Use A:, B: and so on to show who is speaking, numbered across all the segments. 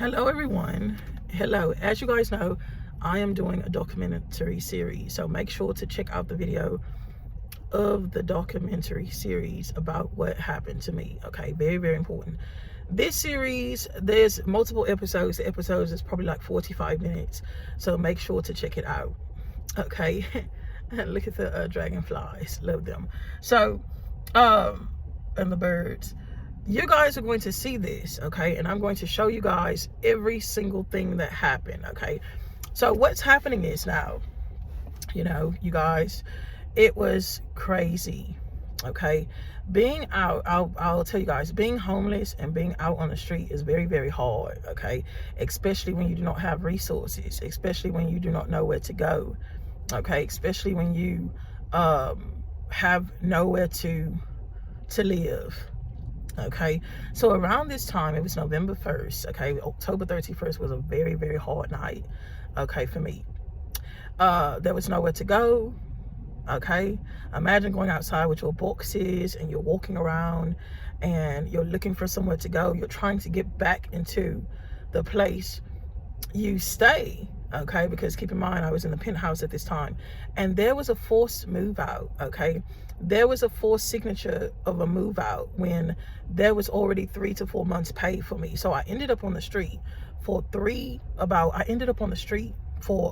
A: Hello everyone. Hello. As you guys know, I am doing a documentary series, so make sure to check out the video of the documentary series about what happened to me. Okay, very, very important. This series, there's multiple episodes. The episodes is probably like 45 minutes, so make sure to check it out. Okay. And look at the dragonflies, love them. So and the birds, you guys are going to see this, okay? And I'm going to show you guys every single thing that happened, okay? So what's happening is now, you guys, it was crazy, okay? Being out, I'll tell you guys, being homeless and being out on the street is very, very hard, okay? Especially when you do not have resources, especially when you do not know where to go, okay? Especially when you have nowhere to live. Okay, so around this time, it was November 1st, okay, October 31st was a very, very hard night, okay, for me. There was nowhere to go, okay? Imagine going outside with your boxes and you're walking around and you're looking for somewhere to go. You're trying to get back into the place you stay, okay? Because keep in mind, I was in the penthouse at this time, and there was a forced move out, okay? There was a forced signature of a move out when there was already 3 to 4 months paid for me. So I ended up on the street for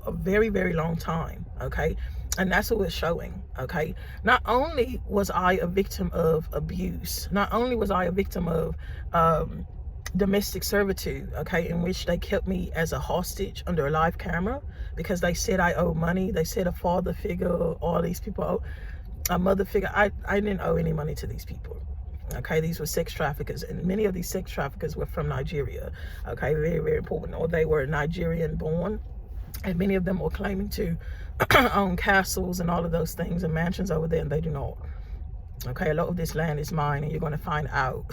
A: a very, very long time, okay? And that's what was showing, okay? Not only was I a victim of abuse, not only was I a victim of domestic servitude, okay, in which they kept me as a hostage under a live camera because they said I owe money. They said a father figure, all these people owe a mother figure. I didn't owe any money to these people, okay? These were sex traffickers, and many of these sex traffickers were from Nigeria, okay? Very, very important. Or they were Nigerian born, and many of them were claiming to own castles and all of those things and mansions over there, and they do not. Okay, a lot of this land is mine, and you're going to find out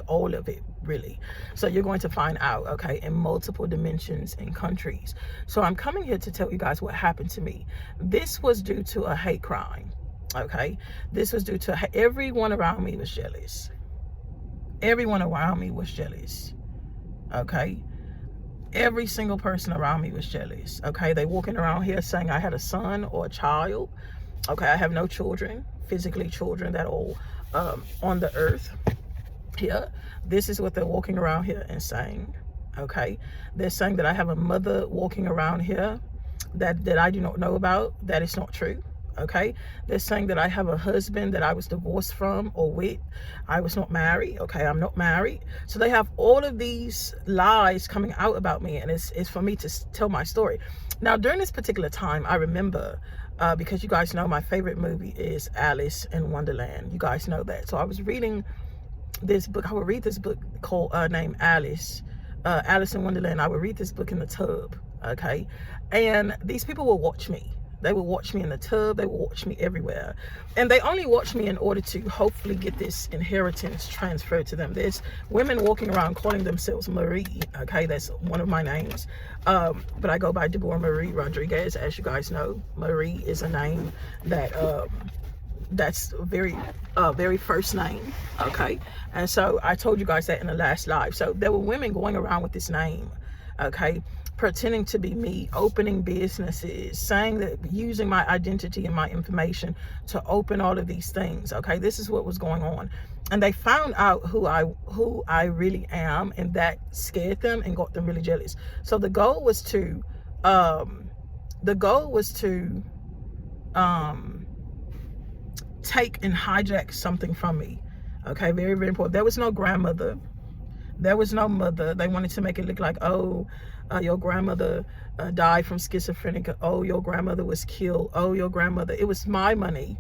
A: all of it, really. So you're going to find out, okay, in multiple dimensions and countries. So I'm coming here to tell you guys what happened to me. This was due to a hate crime, okay? This was due to everyone around me was jealous. Everyone around me was jealous, okay? Every single person around me was jealous, okay? They walking around here saying I had a son or a child. Okay, I have no children, physically children that are on the earth here. This is what they're walking around here and saying, okay? They're saying that I have a mother walking around here that I do not know about. That is not true, okay? They're saying that I have a husband that I was divorced from or with. I was not married, okay? I'm not married. So they have all of these lies coming out about me, and it's for me to tell my story. Now, during this particular time, I remember, because you guys know my favorite movie is Alice in Wonderland. You guys know that. So I was reading this book. I would read this book called named Alice in Wonderland. I would read this book in the tub, okay? And these people will watch me. They will watch me in the tub. They will watch me everywhere. And they only watch me in order to hopefully get this inheritance transferred to them. There's women walking around calling themselves Marie, okay? That's one of my names. But I go by Deborah Marie Rodriguez. As you guys know, Marie is a name that that's very first name, okay? And so I told you guys that in the last live. So there were women going around with this name, okay, pretending to be me, opening businesses, saying that, using my identity and my information to open all of these things, okay? This is what was going on. And they found out who I really am, and that scared them and got them really jealous. So the goal was to take and hijack something from me, okay? Very, very important. There was no grandmother. There was no mother. They wanted to make it look like, oh, your grandmother died from schizophrenic. Oh, your grandmother was killed. Oh, your grandmother. It was my money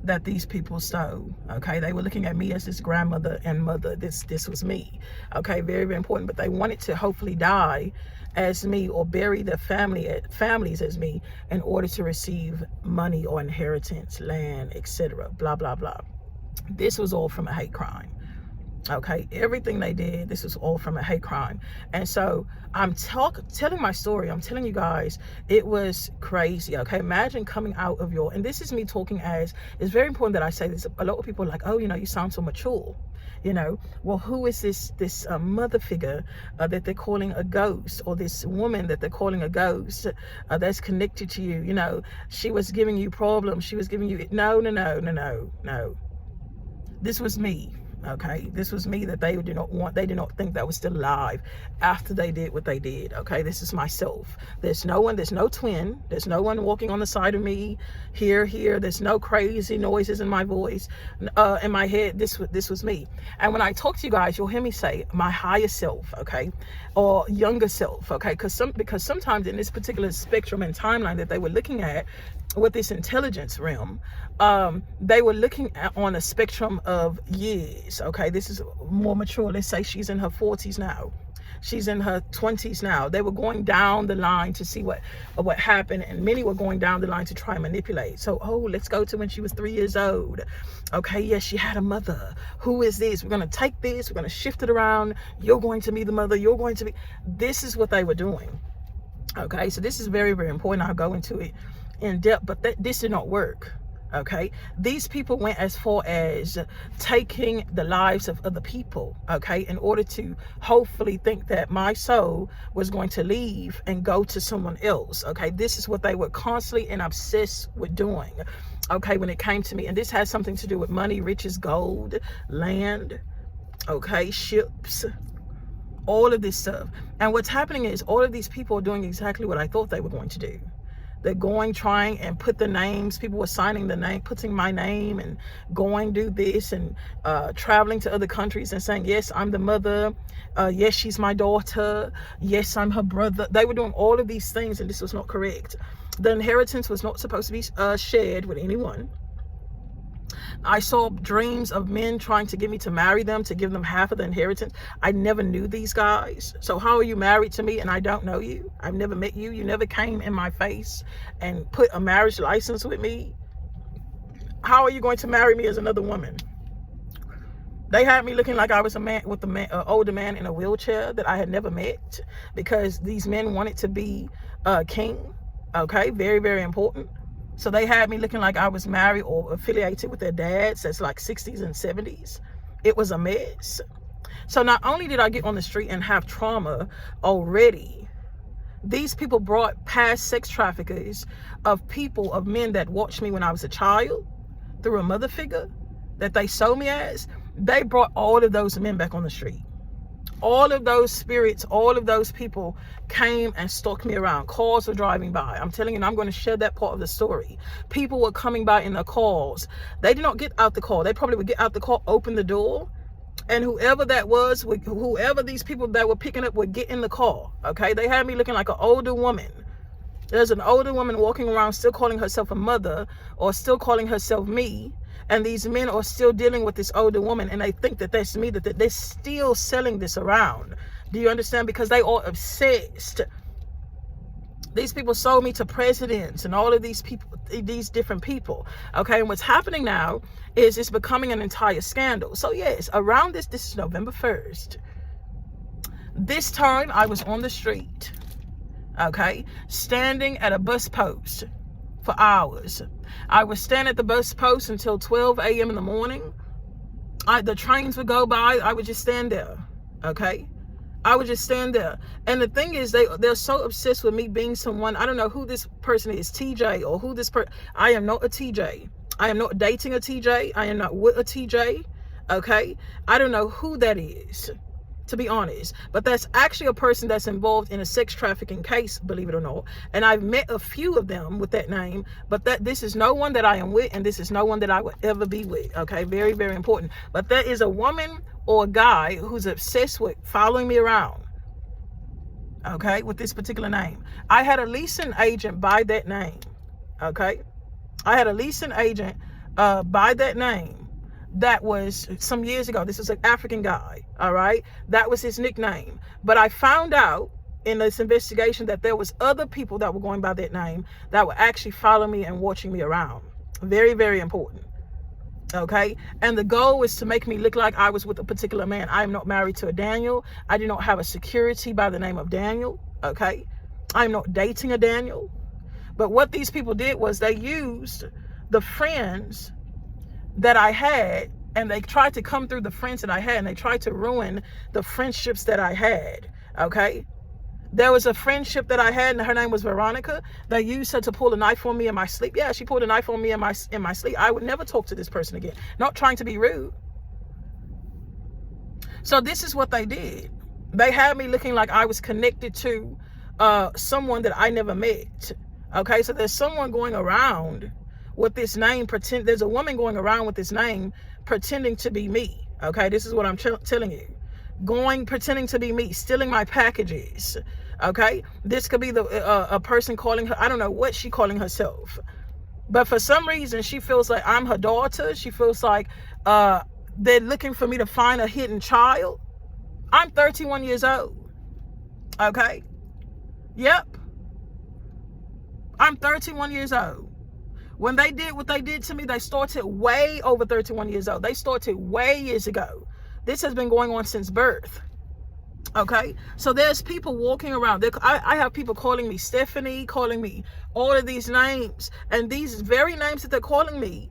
A: that these people stole, okay? They were looking at me as this grandmother and mother. This was me, okay? Very, very important. But they wanted to hopefully die as me or bury their families as me in order to receive money or inheritance, land, etc. Blah, blah, blah. This was all from a hate crime. Okay, everything they did, this was all from a hate crime. And so I'm telling my story. I'm telling you guys, it was crazy. Okay, imagine coming out of and this is me talking as, it's very important that I say this. A lot of people are like, oh, you sound so mature. Well, who is this mother figure that they're calling a ghost, or this woman that they're calling a ghost that's connected to you? She was giving you problems. She was giving you, no. This was me. Okay, this was me that they did not think that was still alive after they did what they did. Okay, this is myself. There's no twin, there's no one walking on the side of me here, there's no crazy noises in my voice, in my head. This was me. And when I talk to you guys, you'll hear me say my higher self, okay, or younger self, okay, because sometimes in this particular spectrum and timeline that they were looking at with this intelligence realm, they were looking at on a spectrum of years. Okay, this is more mature. Let's say she's in her 40s now, she's in her 20s now. They were going down the line to see what happened, and many were going down the line to try and manipulate. So, oh, let's go to when she was 3 years old. Okay, yes, she had a mother. Who is this? We're going to take this, we're going to shift it around. You're going to be the mother, you're going to be. This is what they were doing. Okay, so this is very, very important. I'll go into it in depth, but this did not work. Okay, these people went as far as taking the lives of other people, okay, in order to hopefully think that my soul was going to leave and go to someone else. Okay, this is what they were constantly and obsessed with doing, okay, when it came to me. And this has something to do with money, riches, gold, land, okay, ships, all of this stuff. And what's happening is all of these people are doing exactly what I thought they were going to do. They're going, trying and put the names. People were signing the name, putting my name, and going do this, and traveling to other countries and saying, yes, I'm the mother. Yes, she's my daughter. Yes, I'm her brother. They were doing all of these things, and this was not correct. The inheritance was not supposed to be shared with anyone. I saw dreams of men trying to get me to marry them, to give them half of the inheritance. I never knew these guys. So how are you married to me and I don't know you? I've never met you. You never came in my face and put a marriage license with me. How are you going to marry me as another woman? They had me looking like I was a man with an older man in a wheelchair that I had never met, because these men wanted to be king. Okay, very, very important. So they had me looking like I was married or affiliated with their dads that's like 60s and 70s. It was a mess. So not only did I get on the street and have trauma already, these people brought past sex traffickers of men that watched me when I was a child through a mother figure that they saw me as. They brought all of those men back on the street. All of those spirits, all of those people came and stalked me around. Cars were driving by. I'm telling you, and I'm going to share that part of the story. People were coming by in their cars. They did not get out the car. They probably would get out the car, open the door, and whoever that was, whoever these people that were picking up would get in the car. Okay, they had me looking like an older woman. There's an older woman walking around still calling herself a mother, or still calling herself me. And these men are still dealing with this older woman, and they think that that's me, that they're still selling this around. Do you understand? Because they are obsessed. These people sold me to presidents and all of these people, these different people. Okay, and what's happening now is it's becoming an entire scandal. So yes, around this is November 1st. This time I was on the street, okay, standing at a bus post for hours. I would stand at the bus post until 12 a.m. in the morning. The trains would go by. I would just stand there. Okay, I would just stand there. And the thing is, they're so obsessed with me being someone. I don't know who this person is, TJ, or who this person. I am not a TJ. I am not dating a TJ. I am not with a TJ. Okay, I don't know who that is, to be honest, but that's actually a person that's involved in a sex trafficking case, believe it or not. And I've met a few of them with that name, but this is no one that I am with, and this is no one that I would ever be with. Okay, very, very important. But there is a woman or a guy who's obsessed with following me around, okay, with this particular name. I had a leasing agent by that name. Okay, I had a leasing agent by that name. That was some years ago. This is an African guy, all right? That was his nickname. But I found out in this investigation that there was other people that were going by that name that were actually following me and watching me around. Very, very important. Okay, and the goal is to make me look like I was with a particular man. I am not married to a Daniel. I do not have a security by the name of Daniel. Okay, I'm not dating a Daniel. But what these people did was they used the friends that I had, and they tried to come through the friends that I had, and they tried to ruin the friendships that I had. Okay, there was a friendship that I had, and her name was Veronica. They used her to pull a knife on me in my sleep. Yeah, she pulled a knife on me in my sleep. I would never talk to this person again. Not trying to be rude. So this is what they did. They had me looking like I was connected to someone that I never met. Okay, so there's someone going around with this name. There's a woman going around with this name pretending to be me. Okay, this is what I'm telling you. Pretending to be me, stealing my packages. Okay, this could be a person calling her, I don't know what she calling herself, but for some reason she feels like I'm her daughter. She feels like they're looking for me to find a hidden child. I'm 31 years old. Okay, yep, I'm 31 years old. When they did what they did to me, they started way over 31 years old. They started way years ago. This has been going on since birth. Okay, so there's people walking around. I have people calling me Stephanie, calling me all of these names, and these very names that they're calling me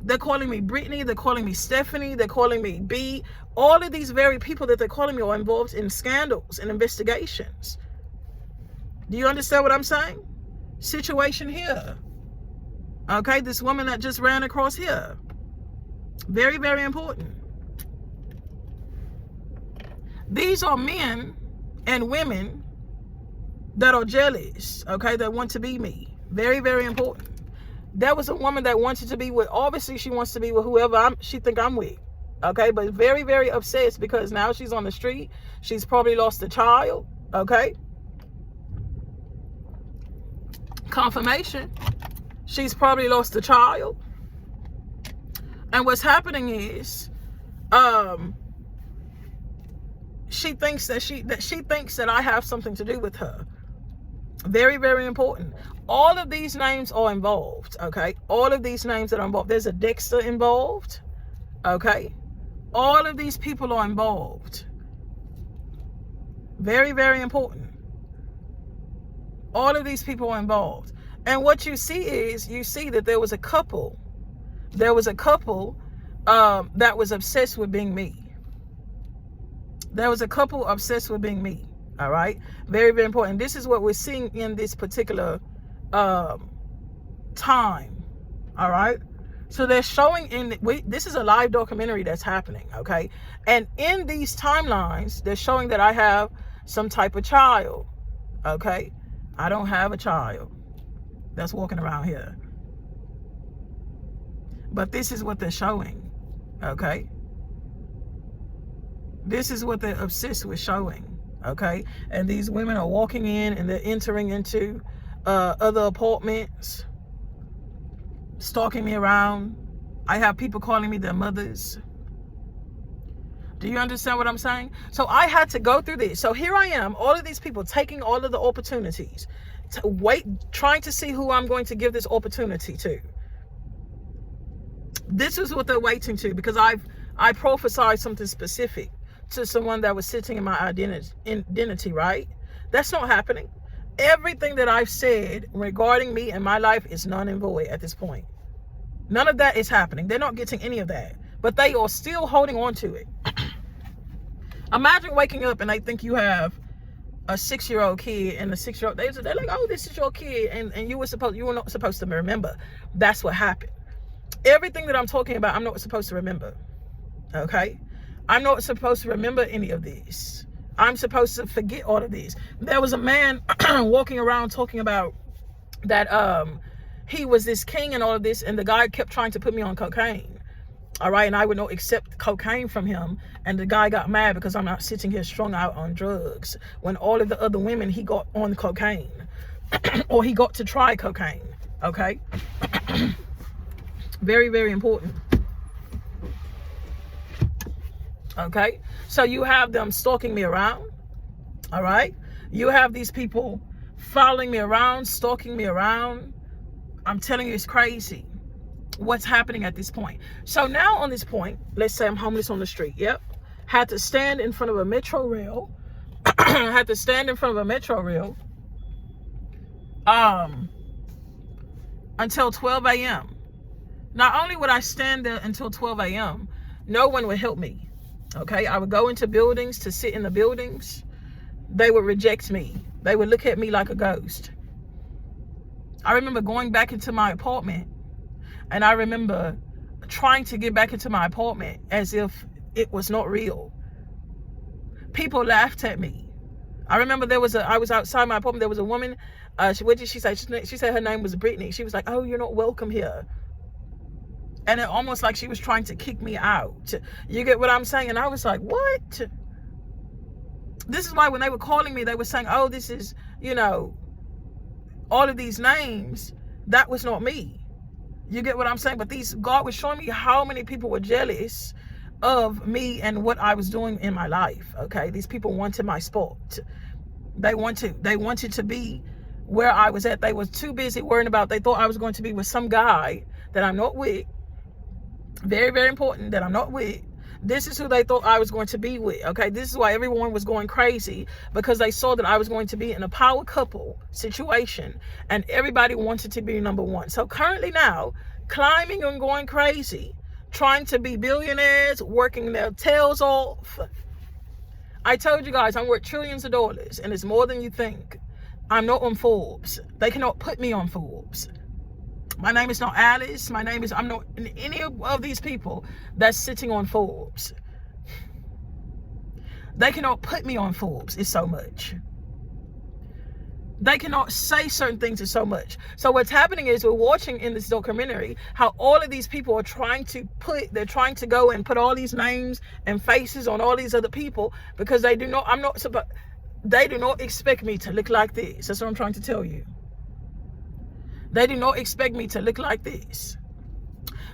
A: Brittany, they're calling me Stephanie, they're calling me B. All of these very people that they're calling me are involved in scandals and investigations. Do you understand what I'm saying? Situation here. Okay, this woman that just ran across here. Very, very important. These are men and women that are jealous, okay, that want to be me. Very, very important. There was a woman that wanted to be with, obviously she wants to be with whoever she think I'm with, okay, but very, very obsessed because now she's on the street. She's probably lost a child, okay. Confirmation. She's probably lost a child. And what's happening is, she thinks that I have something to do with her. Very, very important. All of these names are involved, okay? All of these names that are involved. There's a Dexter involved, okay? All of these people are involved. Very, very important. All of these people are involved. And what you see is, you see that there was a couple. There was a couple that was obsessed with being me. There was a couple obsessed with being me. All right. Very, very important. This is what we're seeing in this particular time. All right. So they're showing this is a live documentary that's happening. Okay. And in these timelines, they're showing that I have some type of child. Okay. I don't have a child that's walking around here. But this is what they're showing. Okay. This is what they're obsessed with showing, okay? And these women are walking in and they're entering into other apartments, stalking me around. I have people calling me their mothers. Do you understand what I'm saying? So I had to go through this. So here I am, all of these people taking all of the opportunities, trying to see who I'm going to give this opportunity to. This is what they're waiting to, because I prophesied something specific to someone that was sitting in my identity, right? That's not happening. Everything that I've said regarding me and my life is null and void at this point. None of that is happening. They're not getting any of that, but they are still holding on to it. Imagine waking up and they think you have a 6-year-old kid, and the 6-year-old, they're like, oh, this is your kid, and you were not supposed to remember. That's what happened. Everything that I'm talking about, I'm not supposed to remember. Okay? I'm not supposed to remember any of this. I'm supposed to forget all of this. There was a man walking around talking about that he was this king and all of this, and the guy kept trying to put me on cocaine. All right, and I would not accept cocaine from him, and the guy got mad because I'm not sitting here strung out on drugs when all of the other women he got on cocaine or he got to try cocaine. Okay? Very, very important. Okay, so you have them stalking me around. All right, you have these people following me around, stalking me around. I'm telling you, it's crazy. what's happening at this point. So now on this point, let's say I'm homeless on the street. Yep. Had to stand in front of a metro rail. Had to stand in front of a metro rail until 12 a.m. Not only would I stand there until 12 a.m., no one would help me. Okay, I would go into buildings to sit in the buildings. They would reject me. They would look at me like a ghost. I remember going back into my apartment, and I remember trying to get back into my apartment as if it was not real. People laughed at me. I remember I was outside my apartment. There was a woman. What did she say? She said her name was Brittany. She was like, "Oh, you're not welcome here." And it almost like she was trying to kick me out. You get what I'm saying? And I was like, what? This is why when they were calling me, they were saying, oh, this is, all of these names. That was not me. You get what I'm saying? But God was showing me how many people were jealous of me and what I was doing in my life. Okay. These people wanted my spot. They wanted to be where I was at. They was too busy worrying about, they thought I was going to be with some guy that I'm not with. Very, very important, that I'm not with. This is who they thought I was going to be with. Okay, this is why everyone was going crazy, because they saw that I was going to be in a power couple situation, and everybody wanted to be number one. So currently now, climbing and going crazy, trying to be billionaires, working their tails off. I told you guys I'm worth trillions of dollars, and it's more than you think. I'm not on Forbes. They cannot put me on Forbes. My name is not Alice. I'm not any of these people that's sitting on Forbes. They cannot put me on Forbes. It's so much. They cannot say certain things. It's so much. So what's happening is we're watching in this documentary how all of these people are trying to go and put all these names and faces on all these other people, because they do not expect me to look like this. That's what I'm trying to tell you. They do not expect me to look like this.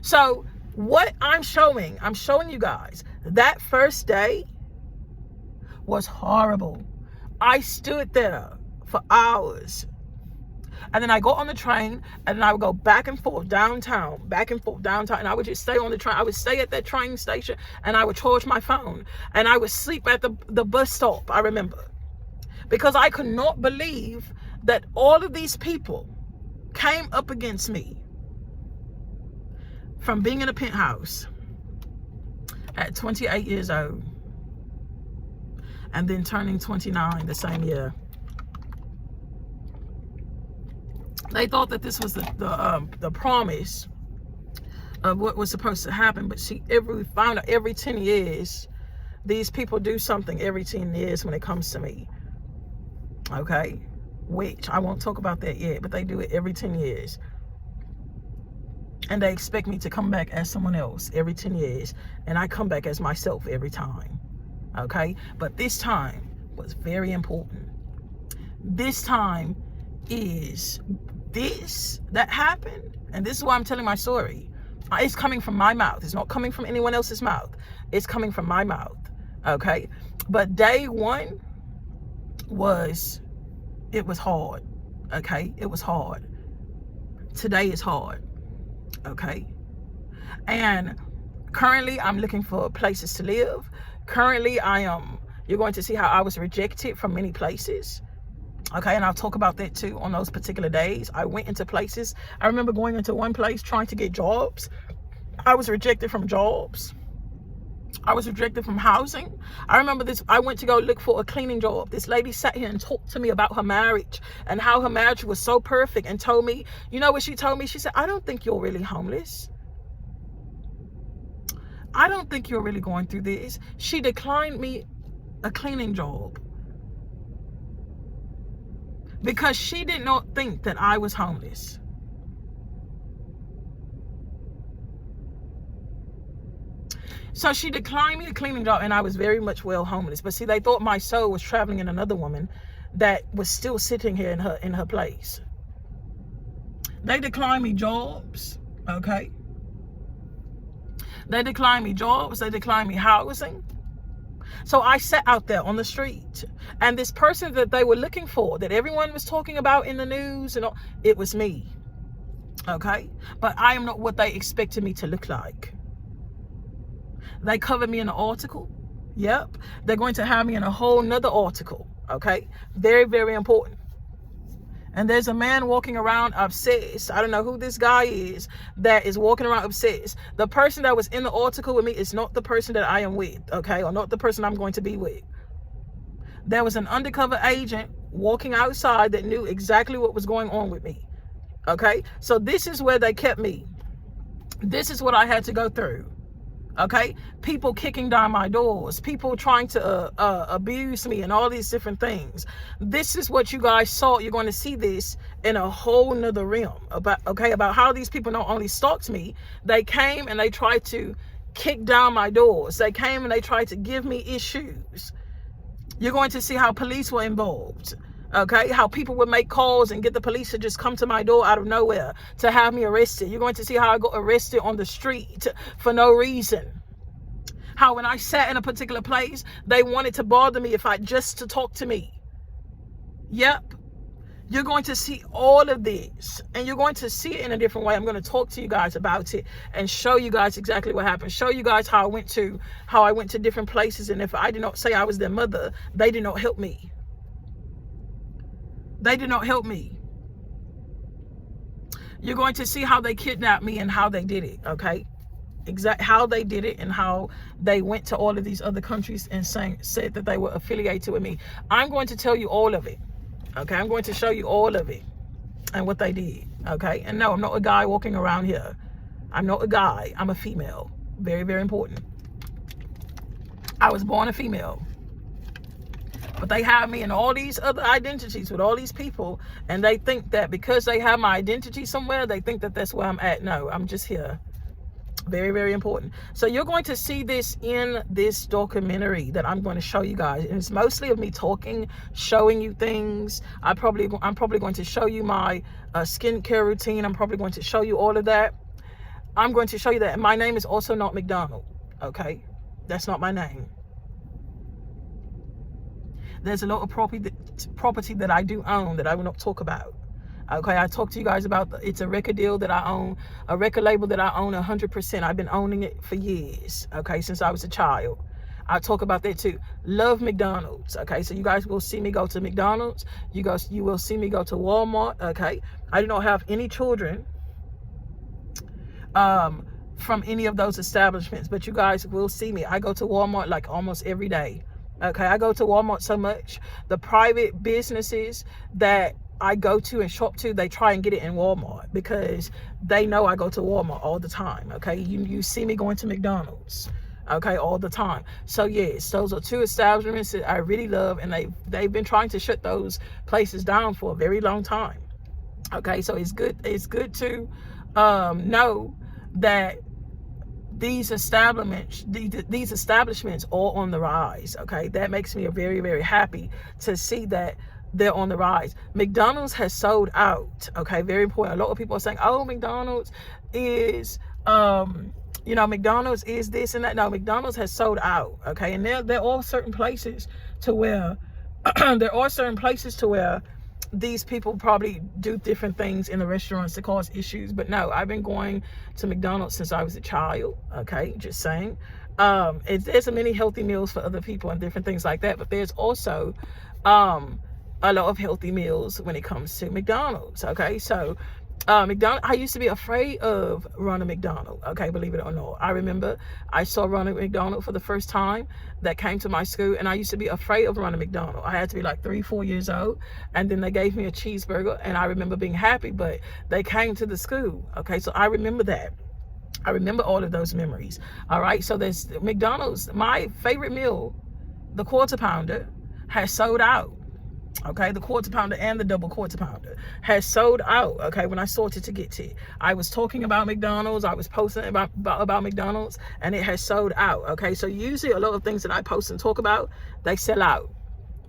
A: So what I'm showing you guys, that first day was horrible. I stood there for hours. And then I got on the train, and then I would go back and forth downtown, and I would just stay on the train. I would stay at that train station, and I would charge my phone, and I would sleep at the bus stop, I remember. Because I could not believe that all of these people came up against me from being in a penthouse at 28 years old and then turning 29 the same year. They thought that this was the promise of what was supposed to happen, but found out every 10 years these people do something every 10 years when it comes to me. Okay, which I won't talk about that yet, but they do it every 10 years. And they expect me to come back as someone else every 10 years. And I come back as myself every time. Okay, but this time was very important. This time is this that happened. And this is why I'm telling my story. It's coming from my mouth. It's not coming from anyone else's mouth. It's coming from my mouth. Okay, but day one was hard. Okay, it was hard. Today is hard. Okay, and currently I'm looking for places to live. Currently you're going to see how I was rejected from many places. Okay, and I'll talk about that too on those particular days. I went into places. I remember going into one place trying to get jobs. I was rejected from jobs. I was rejected from housing. I remember this. I went to go look for a cleaning job. This lady sat here and talked to me about her marriage and how her marriage was so perfect, and told me, you know what she told me? She said, I don't think you're really homeless. I don't think you're really going through this. She declined me a cleaning job because she did not think that I was homeless. So she declined me a cleaning job, and I was very much well homeless. But see, they thought my soul was traveling in another woman that was still sitting here in her place. They declined me jobs, okay? They declined me jobs. They declined me housing. So I sat out there on the street, and this person that they were looking for, that everyone was talking about in the news and all, it was me. Okay? But I am not what they expected me to look like. They covered me in an article. Yep. They're going to have me in a whole nother article. Okay? Very, very important. And there's a man walking around obsessed. I don't know who this guy is that is walking around obsessed. The person that was in the article with me is not the person that I am with, okay? Or not the person I'm going to be with. There was an undercover agent walking outside that knew exactly what was going on with me, okay? So this is where they kept me. This is what I had to go through. Okay, people kicking down my doors, people trying to abuse me and all these different things. This is what you guys saw. You're going to see this in a whole nother realm about how these people not only stalked me, they came and they tried to kick down my doors. They came and they tried to give me issues. You're going to see how police were involved. Okay, how people would make calls and get the police to just come to my door out of nowhere to have me arrested. You're going to see how I got arrested on the street for no reason. How when I sat in a particular place, they wanted to bother me just to talk to me. Yep. You're going to see all of this, and you're going to see it in a different way. I'm going to talk to you guys about it and show you guys exactly what happened. Show you guys how I went to different places, and if I did not say I was their mother, they did not help me. They did not help me. You're going to see how they kidnapped me and how they did it, okay? How they did it and how they went to all of these other countries and said that they were affiliated with me. I'm going to tell you all of it, okay? I'm going to show you all of it and what they did, okay? And no, I'm not a guy walking around here. I'm not a guy. I'm a female. Very, very important. I was born a female. But they have me in all these other identities with all these people, and they think that because they have my identity somewhere, they think that that's where I'm at. No, I'm just here. Very, very important. So you're going to see this in this documentary that I'm going to show you guys. And it's mostly of me talking, showing you things. I'm probably going to show you my skincare routine. I'm probably going to show you all of that. I'm going to show you that. And my name is also not McDonald. Okay, that's not my name. There's a lot of property that I do own that I will not talk about. Okay, I talked to you guys about it's a record deal that I own, a record label that I own 100%. I've been owning it for years, okay, since I was a child. I talk about that too. Love McDonald's, okay, so you guys will see me go to McDonald's. You will see me go to Walmart, okay. I do not have any children from any of those establishments, but you guys will see me. I go to Walmart like almost every day. Okay, I go to Walmart so much. The private businesses that I go to and shop to, they try and get it in Walmart because they know I go to Walmart all the time. Okay, you see me going to McDonald's, okay, all the time. So yes, those are two establishments that I really love, and they've been trying to shut those places down for a very long time. Okay, so it's good to know that these establishments are on the rise. Okay, that makes me very, very happy to see that they're on the rise. McDonald's has sold out. Okay, very important. A lot of people are saying, oh, McDonald's is McDonald's is this and that. No, McDonald's has sold out. Okay, and there are certain places to where these people probably do different things in the restaurants to cause issues. But no, I've been going to McDonald's since I was a child. Okay, just saying. There's many healthy meals for other people and different things like that. But there's also a lot of healthy meals when it comes to McDonald's. Okay, so McDonald's, I used to be afraid of Ronald McDonald. Okay, believe it or not. I remember I saw Ronald McDonald for the first time that came to my school, and I used to be afraid of Ronald McDonald. I had to be like 3-4 years old, and then they gave me a cheeseburger, and I remember being happy, but they came to the school. Okay, so I remember that. I remember all of those memories. All right, so there's McDonald's. My favorite meal, the quarter pounder, has sold out. Okay, the quarter pounder and the double quarter pounder has sold out. Okay, when I sorted to get it, I was talking about McDonald's. I was posting about McDonald's, and it has sold out. Okay, so usually a lot of things that I post and talk about, they sell out.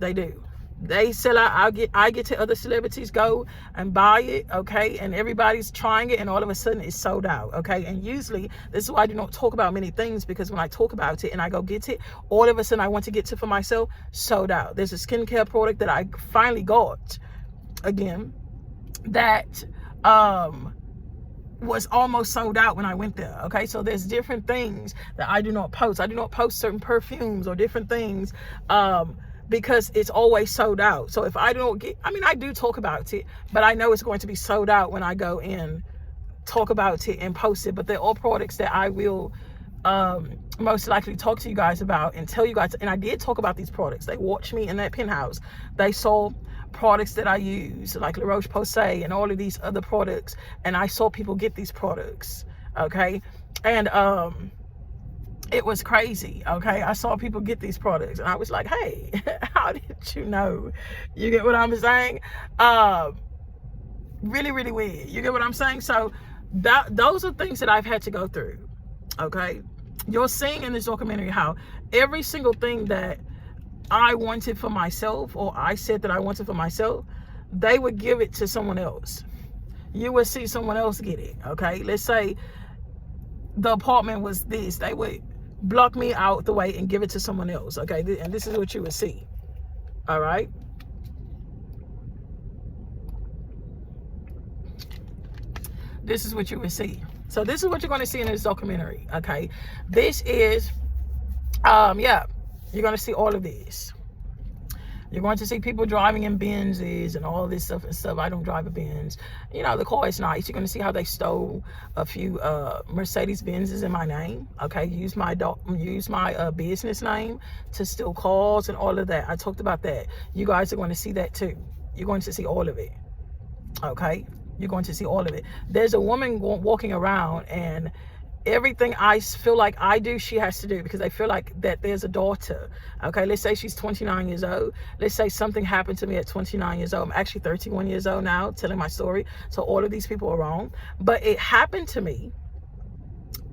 A: They do. They sell out. I get to other celebrities go and buy it, okay, and everybody's trying it, and all of a sudden it's sold out. Okay, and usually this is why I do not talk about many things, because when I talk about it and I go get it, all of a sudden I want to get it for myself, sold out. There's a skincare product that I finally got again that was almost sold out when I went there. Okay, so there's different things that I do not post. I do not post certain perfumes or different things because it's always sold out. So if I don't get, I mean, I do talk about it, but I know it's going to be sold out when I go in, talk about it and post it. But they're all products that I will most likely talk to you guys about and tell you guys. And I did talk about these products. They watched me in that penthouse. They saw products that I use, like La Roche-Posay and all of these other products, and I saw people get these products. Okay, and it was crazy. Okay, I saw people get these products, and I was like, hey, how did you know? You get what I'm saying? Really, really weird. You get what I'm saying? So those are things that I've had to go through. Okay, you're seeing in this documentary how every single thing that I wanted for myself, or I said that I wanted for myself, they would give it to someone else. You would see someone else get it. Okay, let's say the apartment was this, they would block me out the way and give it to someone else. Okay, and this is what you would see. All right, this is what you would see. So this is what you're going to see in this documentary. Okay, this is yeah, you're going to see all of this. You're going to see people driving in Benzes and all this stuff and stuff. I don't drive a Benz. You know, the car is nice. You're going to see how they stole a few Mercedes Benzes in my name. Okay, use my business name to steal cars and all of that. I talked about that. You guys are going to see that too. You're going to see all of it. Okay, you're going to see all of it. There's a woman walking around, and everything I feel like I do, she has to do, because I feel like that there's a daughter. Okay, let's say she's 29 years old. Let's say something happened to me at 29 years old. I'm actually 31 years old now, telling my story. So all of these people are wrong. But it happened to me.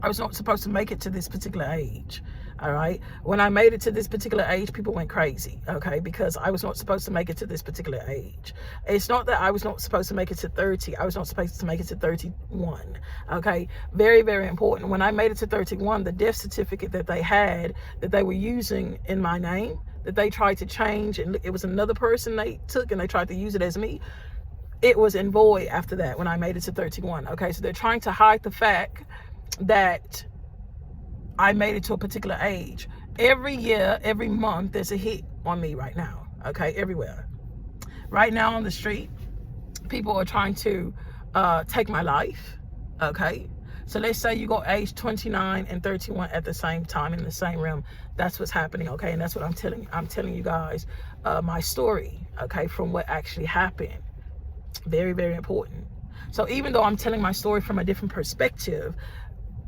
A: I was not supposed to make it to this particular age. All right. When I made it to this particular age, people went crazy. Okay. Because I was not supposed to make it to this particular age. It's not that I was not supposed to make it to 30. I was not supposed to make it to 31. Okay. Very, very important. When I made it to 31, the death certificate that they had, that they were using in my name, that they tried to change, and it was another person they took and they tried to use it as me. It was in void after that when I made it to 31. Okay. So they're trying to hide the fact that I made it to a particular age. Every year, every month, there's a hit on me right now. Okay, everywhere. Right now on the street, people are trying to take my life. Okay, so let's say you go age 29 and 31 at the same time in the same realm. That's what's happening. Okay, and that's what I'm telling you guys my story. Okay, from what actually happened. Very, very important. So even though I'm telling my story from a different perspective,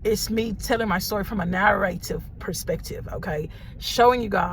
A: it's me telling my story from a narrative perspective, okay? Showing you guys